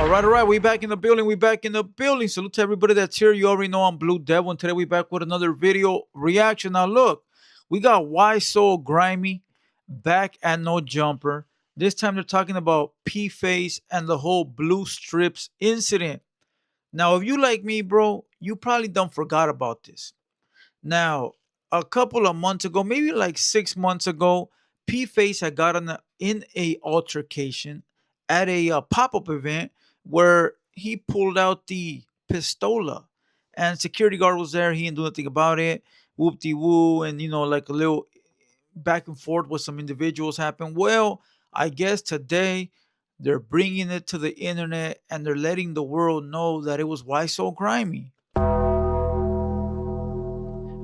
All right. We back in the building. We back in the building. Salute to everybody that's here. You already know I'm Blue Devil, and today we back with another video reaction. Now look, we got Why So Grimy back at No Jumper. This time they're talking about P-Face and the whole blue strips incident. Now, if you like me, bro, you probably done forgot about this. Now, a couple of months ago, maybe like 6 months ago, P-Face had gotten in a altercation at a pop-up event where he pulled out the pistola, and security guard was there. He didn't do anything about it. Whoop-de-woo, and like a little back and forth with some individuals happened. Well, I guess today they're bringing it to the internet and they're letting the world know that it was Why So Grimy.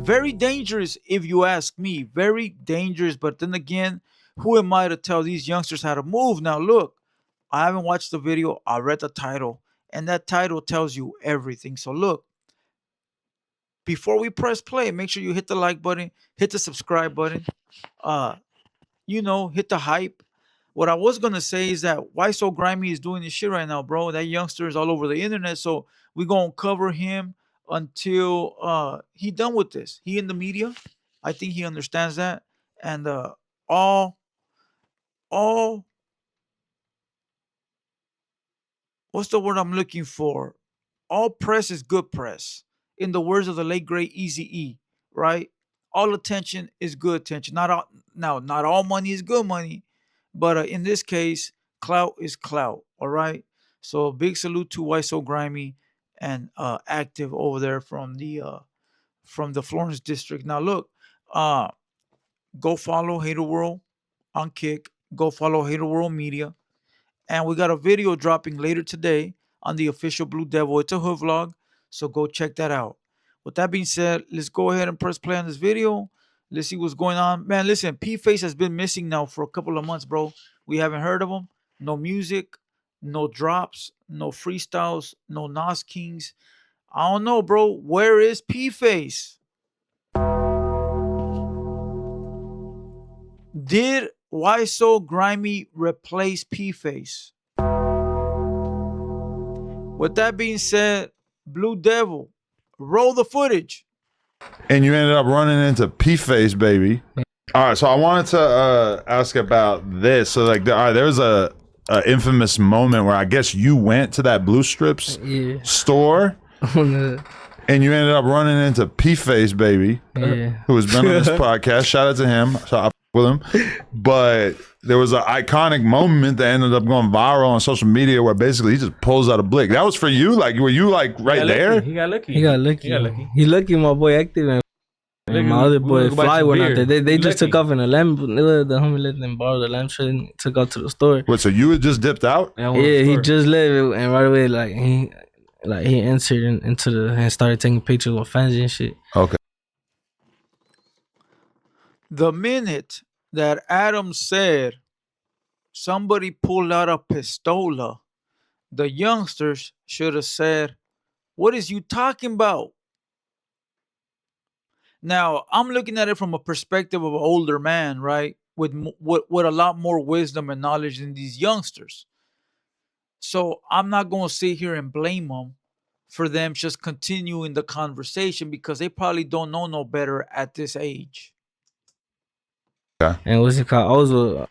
Very dangerous, if you ask me. Very dangerous. But then again, who am I to tell these youngsters how to move? Now, look, I haven't watched the video. I read the title, and that title tells you everything. So, look, before we press play, make sure you hit the like button, hit the subscribe button, hit the hype. What I was going to say is that Why So Grimy is doing this shit right now, bro. That youngster is all over the internet, so we're going to cover him until he done with this. He in the media. I think he understands that. And all what's the word I'm looking for? All press is good press. In the words of the late great Eazy-E, right? All attention is good attention. Not all money is good money, but in this case, clout is clout. All right. So big salute to Why So Grimy and active over there from the Florence district. Now look, go follow Hater World on Kick. Go follow Hater World Media. And we got a video dropping later today on the official Blue Devil. It's a hood vlog, so go check that out. With that being said, let's go ahead and press play on this video. Let's see what's going on. Man, listen, P-Face has been missing now for a couple of months, bro. We haven't heard of him. No music, no drops, no freestyles, no Nas Kings. I don't know, bro. Where is P-Face? Did Why So Grimy replace P-Face? With that being said, Blue Devil, roll the footage. And you ended up running into P-Face, baby. All right, so I wanted to ask about this. So, like, all right, there was a infamous moment where I guess you went to that Blue Strips store, and you ended up running into P-Face, baby, who has been on this podcast. Shout out to him. So I with him, but there was an iconic moment that ended up going viral on social media where basically he just pulls out a blick. That was for you? Like, were you like right there? He got lucky. He lucky, my boy Active and my other boy Fly went out there. They just took off in a lamb. The homie let them borrow the lamb shit and took out to the store. What, so you had just dipped out? Yeah, he just left and right away he entered into and started taking pictures with fans and shit. Okay. The minute that Adam said somebody pulled out a pistola, the youngsters should have said, "What is you talking about?" Now, I'm looking at it from a perspective of an older man, right? With a lot more wisdom and knowledge than these youngsters. So I'm not going to sit here and blame them for them just continuing the conversation because they probably don't know no better at this age. Yeah. And what's it called? I was with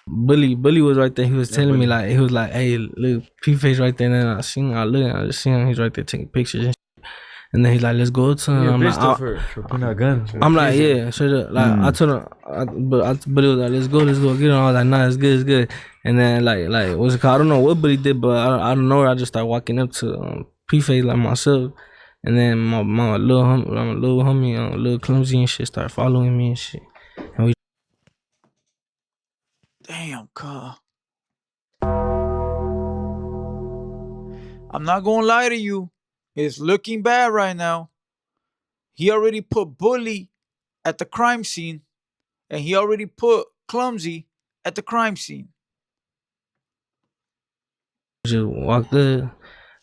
Bully was right there. He was telling me he was like, "Hey, look, P-Face right there." And I just seen him. He's right there taking pictures and shit. And then he's like, "Let's go to him." I'm like, for putting out guns. I'm like, yeah, straight up. Like I told him, but Bully was like, let's go get him. I was like, nah, it's good. And then like what's it called? I don't know what Bully did, but I don't know. I just started walking up to P-Face like myself. And then my little homie, little clumsy and shit, started following me and shit. And we. Damn, cuh. I'm not gonna lie to you. It's looking bad right now. He already put Bully at the crime scene, and he already put Clumsy at the crime scene. Just walked there.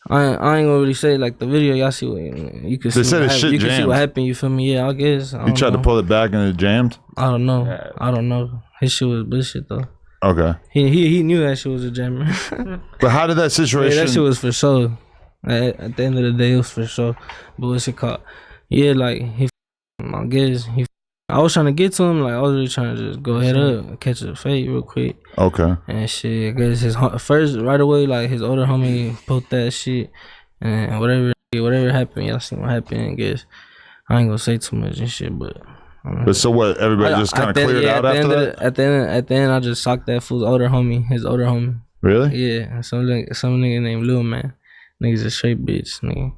I ain't gonna really say like the video. Y'all see what you can see. They said you can see what happened. You feel me? Yeah, I guess. You tried to pull it back and it jammed. I don't know. His shit was bullshit though. Okay. He knew that shit was a jammer. But how did that Yeah, situation? that shit was for sure. At the end of the day, it was for sure. But what's it called? Yeah, like I guess I was trying to get to him. Like I was really trying to just go head up, catch a fade real quick, Okay. and shit. I guess his first right away, like his older homie put that shit, and whatever happened, y'all seen what happened. I guess I ain't gonna say too much and shit, but. But so what? Everybody just kind of cleared out after that. At the end, I just socked that fool's his older homie. Really? Yeah, and some nigga named Lil Man. Nigga's a straight bitch, nigga.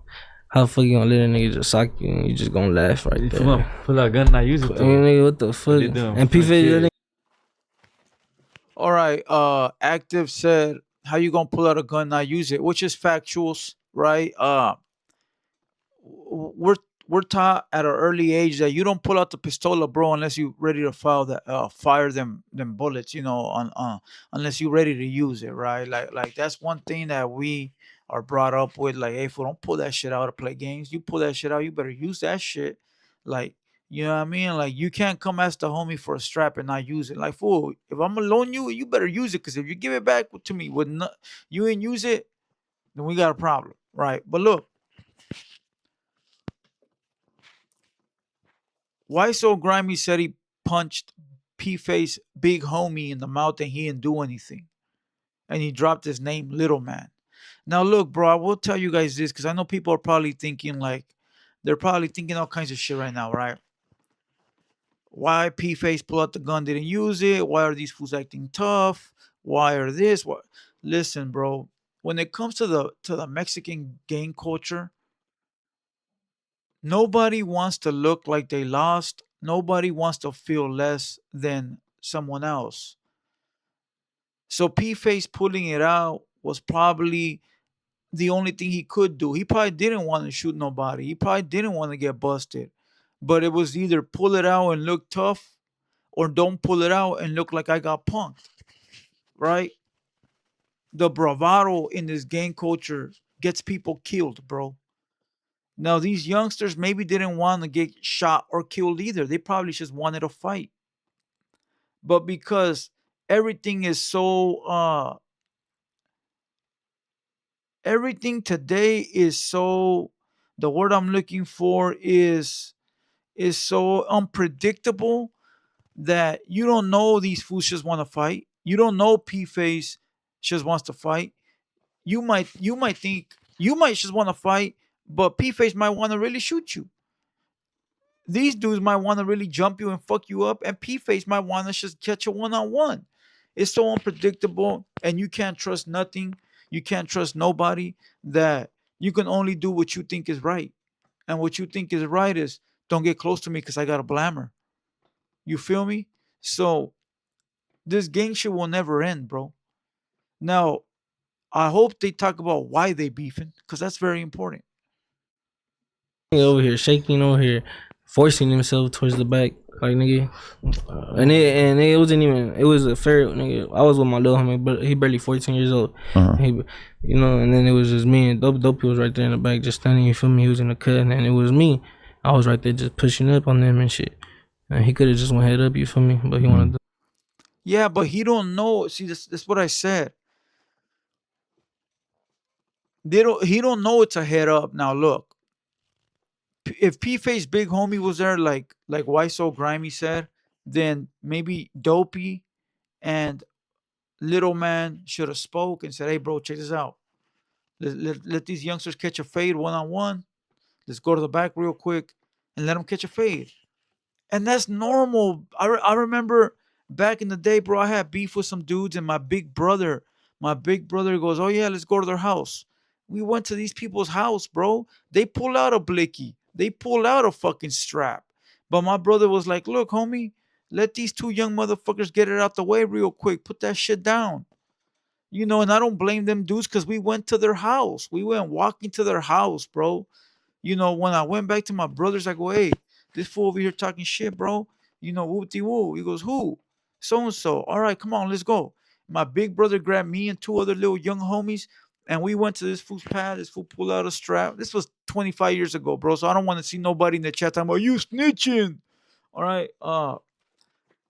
How the fuck you gonna let a nigga just sock you and you just gonna laugh right there? Come on, pull out a gun and not use it though. Nigga, what the fuck? And P-Face, All right. Active said, "How you gonna pull out a gun, not use it?" Which is factuals, right? We're taught at an early age that you don't pull out the pistola, bro, unless you're ready to fire them bullets. Unless you're ready to use it, right? Like that's one thing that we are brought up with. Like, hey, fool, don't pull that shit out to play games. You pull that shit out, you better use that shit. Like, you know what I mean? Like, you can't come ask the homie for a strap and not use it. Like, fool, if I'm gonna loan you, you better use it. Because if you give it back to me with you ain't use it, then we got a problem, right? But look. Why so grimy said he punched P-Face big homie in the mouth and he didn't do anything. And he dropped his name, Little Man. Now look, bro, I will tell you guys this because I know people are probably thinking they're probably thinking all kinds of shit right now, right? Why P-Face pull out the gun, didn't use it? Why are these fools acting tough? Why are this? What? Listen, bro. When it comes to the Mexican gang culture, nobody wants to look like they lost. Nobody wants to feel less than someone else. So P-Face pulling it out was probably the only thing he could do. He probably didn't want to shoot nobody. He probably didn't want to get busted. But it was either pull it out and look tough or don't pull it out and look like I got punked. Right? The bravado in this gang culture gets people killed, bro. Now, these youngsters maybe didn't want to get shot or killed either. They probably just wanted to fight. But because everything is everything today is so, the word I'm looking for is so unpredictable that you don't know these fools just want to fight. You don't know P-Face just wants to fight. You might think you might just want to fight, but P-Face might want to really shoot you. These dudes might want to really jump you and fuck you up, and P-Face might want to just catch a one-on-one. It's so unpredictable, and you can't trust nothing. You can't trust nobody. That you can only do what you think is right, and what you think is right is don't get close to me because I got a blammer. You feel me? So this gang shit will never end, bro. Now I hope they talk about why they beefing because that's very important. over here shaking over here, forcing himself towards the back, like nigga. And it wasn't even. It was a fair nigga. I was with my little homie, but he barely 14 years old. He, and then it was just me and Dopey was right there in the back, just standing. You feel me? He was in the cut, and then it was me. I was right there just pushing up on them and shit. And he could have just went head up. You feel me? But he wanted to. Yeah, but he don't know. See, that's what I said. He don't know it's a head up. Now look, if P-Face big homie was there, like why so grimy said, then maybe Dopey and Little Man should have spoke and said, "Hey, bro, check this out. Let these youngsters catch a fade one-on-one. Let's go to the back real quick and let them catch a fade." And that's normal. I remember back in the day, bro, I had beef with some dudes, and my big brother goes, "Oh yeah, let's go to their house." We went to these people's house, bro. They pull out a blicky. They pull out a fucking strap. But my brother was like, "Look, homie, let these two young motherfuckers get it out the way real quick. Put that shit down." And I don't blame them dudes because we went to their house. We went walking to their house, bro. When I went back to my brothers, I go, "Hey, this fool over here talking shit, bro. Whoopty woo." He goes, "Who?" "So and so." "All right, come on, let's go." My big brother grabbed me and two other little young homies, and we went to this fool's pad. This fool pulled out a strap. This was 25 years ago, bro. So I don't want to see nobody in the chat talking about you snitching. All right.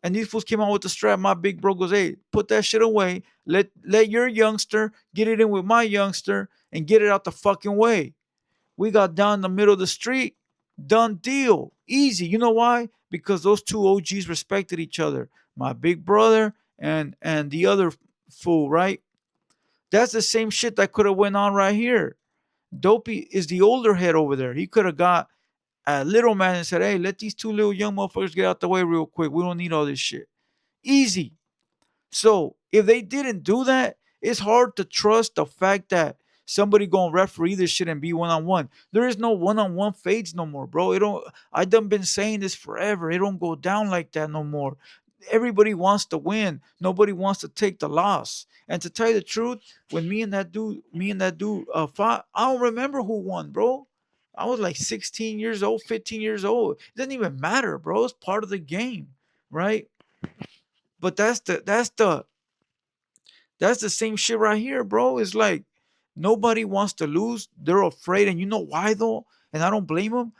And these fools came out with the strap. My big bro goes, hey, put that shit away. Let your youngster get it in with my youngster and get it out the fucking way. We got down the middle of the street. Done deal. Easy. You know why? Because those two OGs respected each other. My big brother and the other fool, right? That's the same shit that could have went on right here. Dopey is the older head over there. He could have got a little man and said, hey, let these two little young motherfuckers get out the way real quick. We don't need all this shit. Easy. So if they didn't do that, it's hard to trust the fact that somebody gonna referee this shit and be one-on-one. There is no one-on-one fades no more, bro. It don't. I done been saying this forever. It don't go down like that no more. Everybody wants to win. Nobody wants to take the loss. And to tell you the truth, when me and that dude fought, I don't remember who won, bro. I was like 16 years old, 15 years old. It doesn't even matter, bro. It's part of the game, right? But that's the same shit right here, bro. It's like nobody wants to lose. They're afraid. And you know why, though? And I don't blame them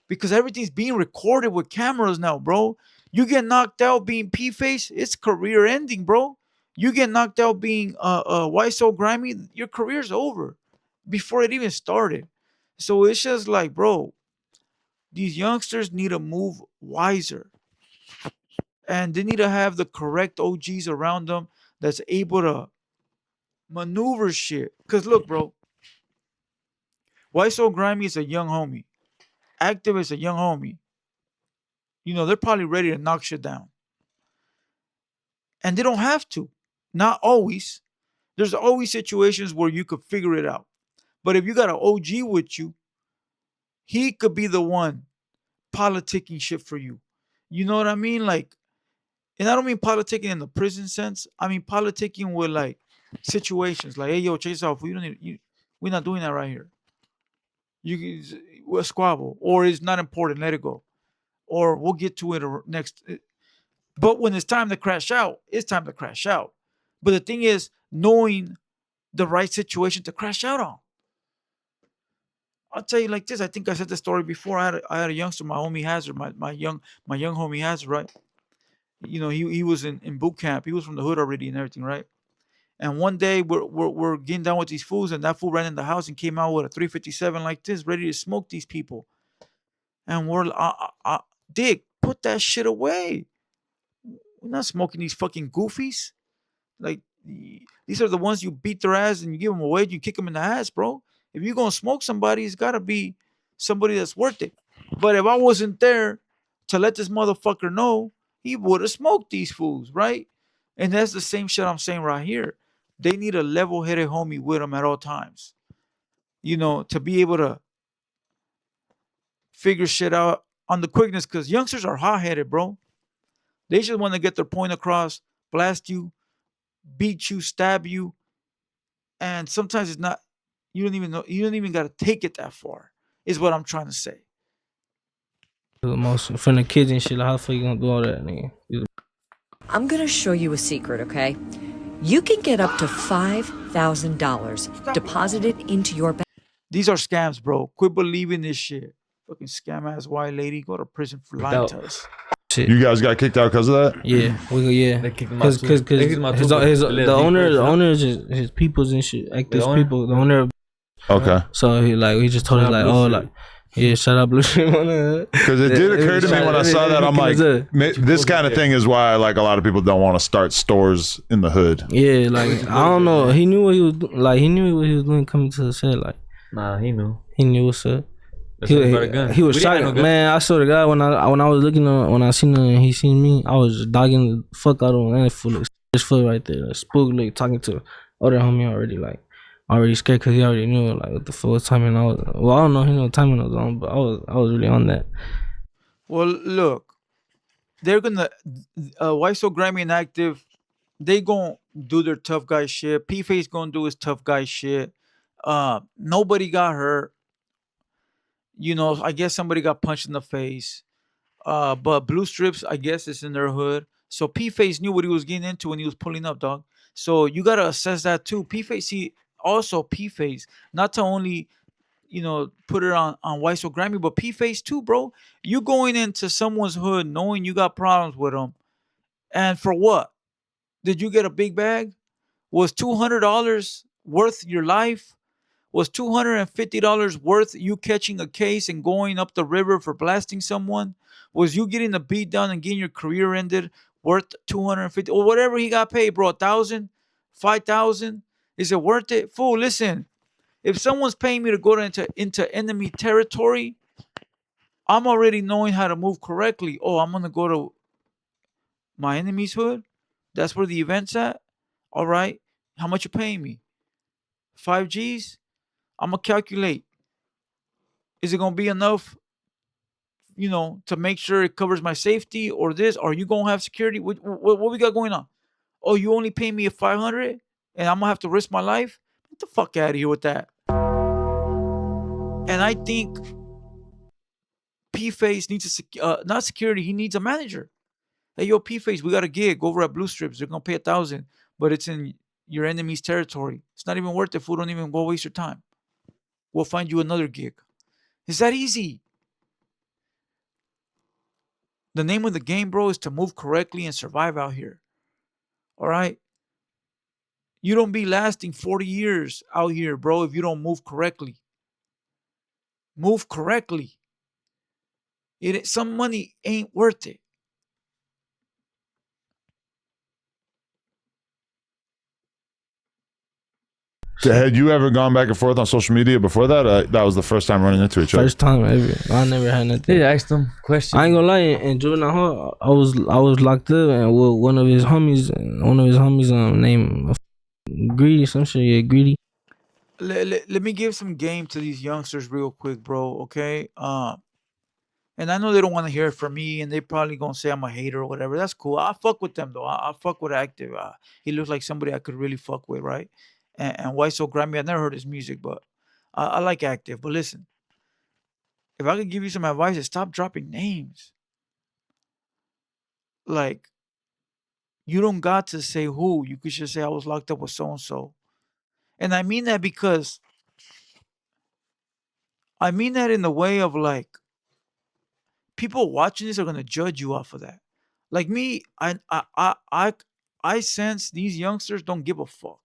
because everything's being recorded with cameras now, bro. You get knocked out being P-Face, it's career ending, bro. You get knocked out being Why So Grimy, your career's over before it even started. So it's just like, bro, these youngsters need to move wiser and they need to have the correct OGs around them that's able to maneuver shit. Cause look, bro, Why So Grimy is a young homie. Active is a young homie. You know, they're probably ready to knock shit down. And they don't have to. Not always. There's always situations where you could figure it out. But if you got an OG with you, he could be the one politicking shit for you. You know what I mean? Like, and I don't mean politicking in the prison sense. I mean politicking with like situations. Like, hey, yo, chase off. We don't need you. We're not doing that right here. We'll squabble, or it's not important. Let it go, or we'll get to it next. But when it's time to crash out, it's time to crash out. But the thing is, knowing the right situation to crash out on. I'll tell you like this. I think I said the story before. I had a youngster, my homie Hazard, my young homie Hazard, right? You know, he was in boot camp. He was from the hood already and everything, right? And one day we're getting down with these fools, and that fool ran in the house and came out with a 357 like this, ready to smoke these people. And we're Dick, put that shit away. We're not smoking these fucking goofies. Like these are the ones you beat their ass and you give them away, you kick them in the ass, bro. If you're gonna smoke somebody, it's gotta be somebody that's worth it. But if I wasn't there to let this motherfucker know, he would have smoked these fools, right? And that's the same shit I'm saying right here. They need a level-headed homie with them at all times. You know, to be able to figure shit out on the quickness, because youngsters are hot-headed, bro. They just want to get their point across, blast you, beat you, stab you, and sometimes it's not. You don't even know. You don't even got to take it that far. Is what I'm trying to say. The most from the kids and shit. Like, how the fuck you gonna do all that, nigga? I'm gonna show you a secret, okay? You can get up to $5,000 deposited into your bank. These are scams, bro. Quit believing this shit. Fucking scam ass white lady. Go to prison for lying to us. Shit. You guys got kicked out because of that? Yeah, They kicked him out because too. They kicked him out too, the owner is his peoples and shit. Active people. The owner. Okay. So he just told us like, oh, like, yeah, shout out Blue Stream on that. Because it did occur to me when I saw that, I'm like, this kind of thing is why like a lot of people don't want to start stores in the hood. Yeah, like I don't know. He knew what he was like. He knew what he was doing coming to the set. Like, Nah, he knew. he knew what's up. He was We shocked, didn't have no man. I swear to God, when I was looking when I seen him, and he seen me, I was dogging the fuck out of him. That fool look, his foot right there, like, spook look, talking to other homie already, like already scared because he already knew like what the fuck timing I was. Well, I don't know, he knew what timing I was on, but I was really on that. Well, look, they're gonna Why So Grimy and Active. They gonna do their tough guy shit. P-Face gonna do his tough guy shit. Nobody got hurt. You know, I guess somebody got punched in the face. But Blue Strips, I guess, is in their hood. So P-Face knew what he was getting into when he was pulling up, dog. So you gotta assess that too. P-Face, also P-Face, not to only, you know, put it on Why So Grimy, but P-Face too, bro. You going into someone's hood knowing you got problems with them And for what? Did you get a big bag? Was $200 worth your life? Was $250 worth you catching a case and going up the river for blasting someone? Was you getting a beat down and getting your career ended worth 250 or whatever he got paid, bro? 1,000, 5,000? Is it worth it? Fool, listen. If someone's paying me to go into enemy territory, I'm already knowing how to move correctly. Oh, I'm gonna go to my enemy's hood. That's where the event's at. All right. How much you paying me? 5 G's? I'm gonna calculate. Is it gonna be enough, to make sure it covers my safety or this? Are you gonna have security? What we got going on? Oh, you only pay me a 500, and I'm gonna have to risk my life? Get the fuck out of here with that. And I think P-Face needs not security. He needs a manager. Hey, yo, P-Face, we got a gig over at Blue Strips. They're gonna pay 1,000, but it's in your enemy's territory. It's not even worth it. Fool, don't even go waste your time. We'll find you another gig. It's that easy. The name of the game, bro, is to move correctly and survive out here. All right? You don't be lasting 40 years out here, bro, if you don't move correctly. Move correctly. Some money ain't worth it. Had you ever gone back and forth on social media before that? That was the first time running into each other. First time ever. I never had nothing. They asked him questions. I ain't gonna lie. In juvenile hall, I was locked up, and with one of his homies named Greedy, some shit. Yeah, Greedy. Let me give some game to these youngsters real quick, bro. Okay. And I know they don't want to hear it from me, and they probably gonna say I'm a hater or whatever. That's cool. I fuck with them though. I fuck with Active. He looks like somebody I could really fuck with, right? And Why So Grimy? I've never heard his music, but I like Active. But listen, if I could give you some advice, is stop dropping names. Like, you don't got to say who. You could just say I was locked up with so and so. And I mean that because I mean that in the way of like, people watching this are gonna judge you off of that. Like me, I sense these youngsters don't give a fuck.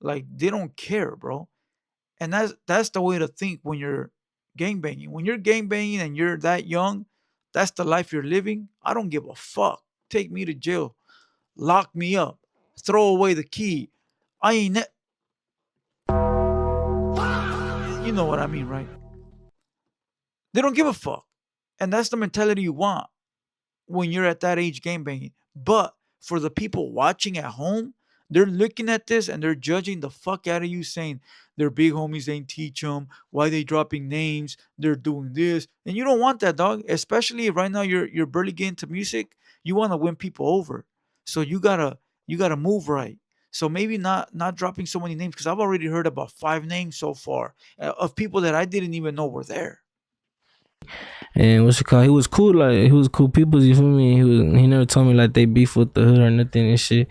Like, they don't care, bro. And that's the way to think when you're gangbanging. When you're gangbanging and you're that young, that's the life you're living. I don't give a fuck. Take me to jail, lock me up, throw away the key. I ain't. You know what I mean, right? They don't give a fuck. And that's the mentality you want when you're at that age game banging. But for the people watching at home, they're looking at this and they're judging the fuck out of you, saying their big homies ain't teach them, why they dropping names, they're doing this. And you don't want that, dog. Especially if right now you're barely getting to music. You want to win people over. So you gotta move right. So maybe not dropping so many names, because I've already heard about 5 names so far of people that I didn't even know were there. And what's it called? He was cool, like he was cool people. You feel me? He never told me like they beef with the hood or nothing and shit.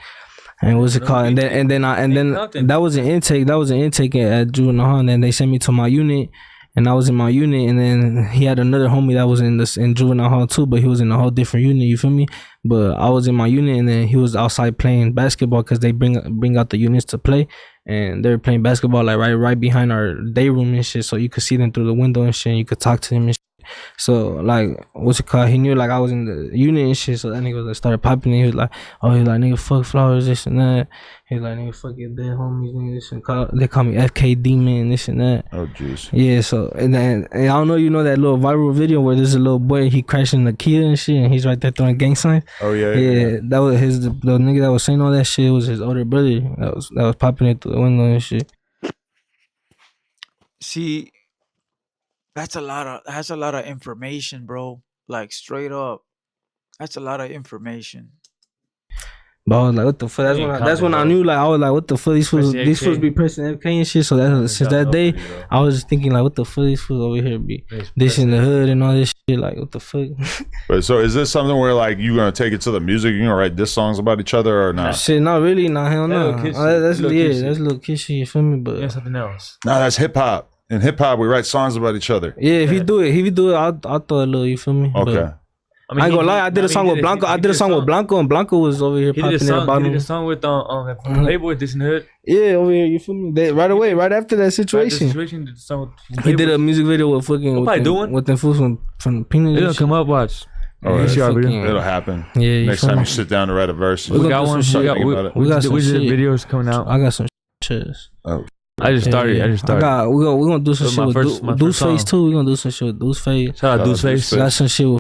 And what's it called? And then that was an intake. That was an intake at juvenile hall. And then they sent me to my unit, and I was in my unit. And then he had another homie that was in juvenile hall too, but he was in a whole different unit. You feel me? But I was in my unit, and then he was outside playing basketball, because they bring out the units to play, and they were playing basketball like right behind our day room and shit. So you could see them through the window and shit. And you could talk to them and shit. So like, what's it called? He knew like I was in the unit and shit. So that nigga like started popping. And he was like, nigga, fuck Flowers, this and that. He was like, nigga, fuck your dead homies, nigga, this and they call me FK Demon, this and that. Oh jeez. Yeah. So and I don't know, you know that little viral video where there's a little boy, he crashing the Kia and shit, and he's right there throwing gang signs. Oh yeah. That was the nigga that was saying all that shit was his older brother. That was popping it through the window and shit. See, that's a lot of information, bro. Like, straight up, that's a lot of information. But I was like, what the fuck? That's when I knew, like, I was like, what the fuck? These fools be pressing FK and shit. So since that day, I was just thinking like, what the fuck? These fools over here be this in the hood and all this shit. Like, what the fuck? But so is this something where like you gonna take it to the music? You gonna write diss songs about each other or not? Shit, not really. Nah, hell no. That's little kid shit. You feel me? But yeah, something else. No, that's hip hop. In hip hop, we write songs about each other. Yeah, if you do it, I'll throw a little. You feel me? Okay. mean, I ain't gonna lie, I did a song with Blanco. I did a song with Blanco, and Blanco was over here He popping did a in the song. He bottom. did a song with Playboy This in the Hood. Yeah, over here, you feel me? Right away, right after that Right, situation. the situation did the song with He did a Playboy. music video with fucking We'll probably do one. with them fools from Peanuts. It'll and come shit. up. Watch. All Yeah, right. See our video. fucking- It'll happen. Yeah, you Next feel time me? you sit down to write a verse. We gonna got do one. some We shit. got. We, About it. We got some we did shit. videos coming out. I got some shit. I just started. I just started. We gonna do some That was shit my with first- my Deuce first Face song. too. We gonna do some shit with Deuce Face. Shout out Deuce Deuce Face. Face. Got some shit with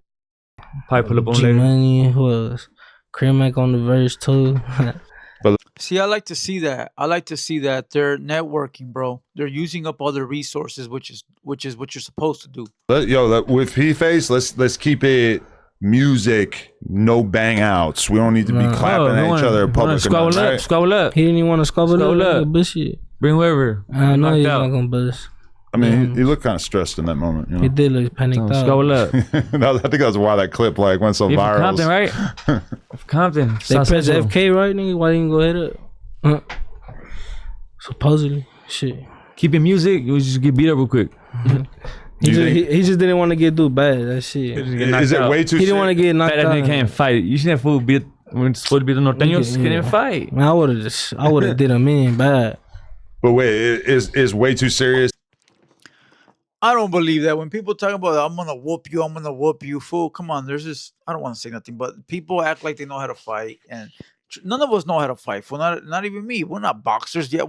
Probably pull up on G later. Money. Who else? Mac on the verse too. See, I like to see that. I like to see that they're networking, bro. They're using up other resources, which is what you're supposed to do. With P-Face, let's keep it music, no bang outs. We don't need to be Nah. clapping at each other in public. Squabble right? up. Squabble up. He didn't even want to squabble Squabble up. up. Bullshit. Bring whoever. I know he's Knocked not out. gonna buzz. I mean, he looked kind of stressed in that moment. You know? He did look panicked out. Squabble up. I think that's why that clip went so You from viral. Compton, right? From Compton. They South pressed Central. FK, right, nigga? Why didn't you go hit up? Supposedly. Shit. Keeping music, you just get beat up real quick. He you just, think- he just didn't want to get do bad. That shit. Is it way too? He didn't want to get knocked That nigga out. can't fight. You should have fool beat when it's supposed to be the Norteños. Can't even fight. Man, I would have did him in bad. But wait, is way too serious? I don't believe that. When people talk about I'm gonna whoop you, fool. Come on, there's this. I don't want to say nothing, but people act like they know how to fight, and none of us know how to fight. Fool. Not even me. We're not boxers. Yeah,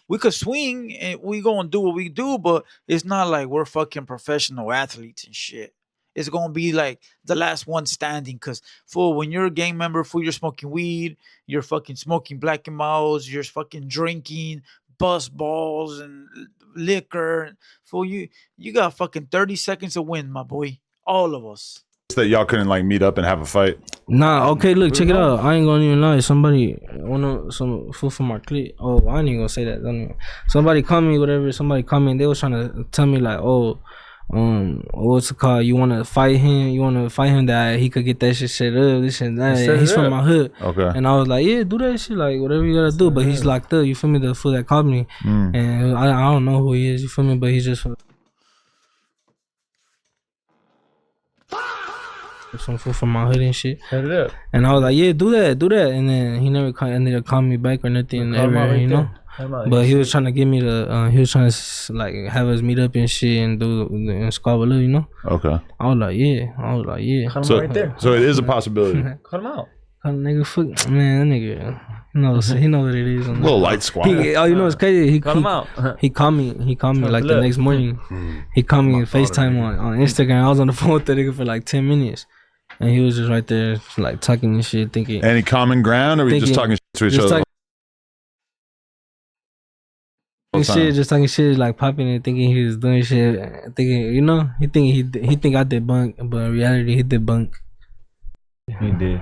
we could swing and we go and do what we do, but it's not like we're fucking professional athletes and shit. It's gonna be like the last one standing. Cause fool, when you're a gang member, fool, you're smoking weed, you're fucking smoking Black and Milds, you're fucking drinking bus balls and liquor. Fool, you got fucking 30 seconds to win, my boy. All of us. That y'all couldn't like meet up and have a fight. Nah, okay, look, check it out. I ain't gonna even lie. Somebody, some fool from our clique. Oh, I ain't even gonna say that. Don't even. Somebody called me, whatever. Somebody called me, and they was trying to tell me like, oh, what's it called? You wanna fight him? You wanna fight him that he could get that shit up, this and that. Set He's it from up. my hood. Okay. And I was like, yeah, do that shit, like whatever you gotta do. But he's locked up. You feel me? The fool that called me, and I don't know who he is. You feel me? But he's just some fool from my hood and shit. Set it up. And I was like, yeah, do that. And then he never ended up calling me back or nothing ever, you know. But he was trying to get me to, he was trying to like have us meet up and shit and do and squabble, you know. Okay. I was like, yeah. Cut him So, out right there. so it is a possibility. Cut him out. Nigga, fuck, man, that nigga, he knows what it is. A little light squad. You know what's crazy? Cut him out. He called me like the Look. next morning. He called me FaceTime on Instagram. I was on the phone with the nigga for like 10 minutes. And he was just right there, like talking and shit, thinking. Any common ground, or we just Thinking- talking shit to each just other? just talking shit, like popping and thinking he was doing shit, thinking, you know, he think I did bunk, but in reality he did bunk. He did.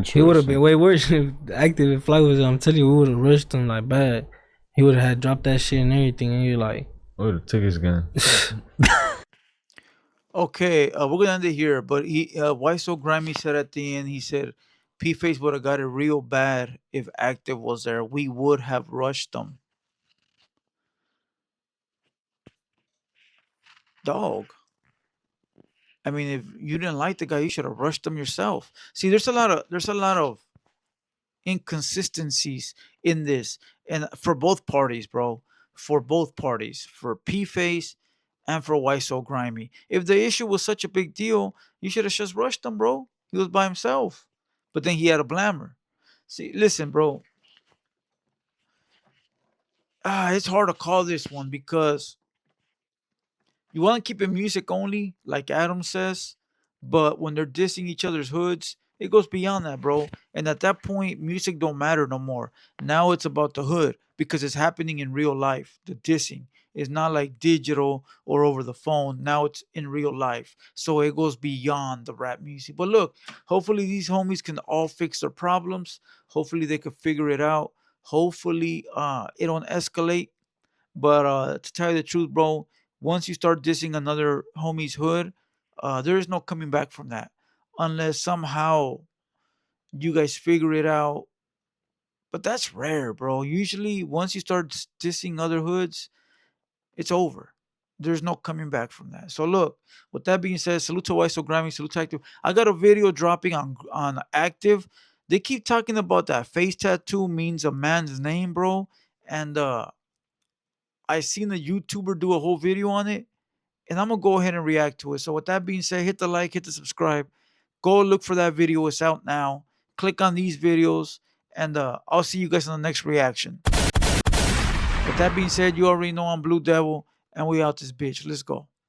He would have been way worse if active if Fly was. I'm telling you, we would have rushed him like bad. He would have had dropped that shit and everything, and you're like, Would have took his gun. Okay, we're gonna end it here. But why so grimy said at the end, he said P-Face would have got it real bad if Active was there. We would have rushed them. Dog. I mean, if you didn't like the guy, you should have rushed him yourself. See, there's a lot of inconsistencies in this, and for both parties, bro. For both parties, for P-Face and for Why So Grimy. If the issue was such a big deal, you should have just rushed him, bro. He was by himself, but then he had a blammer. See, listen, bro. It's hard to call this one because you want to keep it music only, like Adam says, but when they're dissing each other's hoods, it goes beyond that, bro. And at that point, music don't matter no more. Now it's about the hood because it's happening in real life. The dissing is not like digital or over the phone. Now it's in real life. So it goes beyond the rap music. But look, hopefully these homies can all fix their problems. Hopefully they can figure it out. Hopefully it don't escalate. But to tell you the truth, bro, once you start dissing another homie's hood, there is no coming back from that. Unless somehow you guys figure it out. But that's rare, bro. Usually, once you start dissing other hoods, it's over. there's no coming back from that. So look, with that being said, salute to White So Grammy, salute to Active. I got a video dropping on Active. They keep talking about that face tattoo means a man's name, bro. And I seen a YouTuber do a whole video on it, and I'm gonna go ahead and react to it. So with that being said, hit the like, hit the subscribe. Go look for that video. It's out now. Click on these videos, and I'll see you guys in the next reaction. With that being said, you already know I'm Blue Devil, and we out this bitch. Let's go.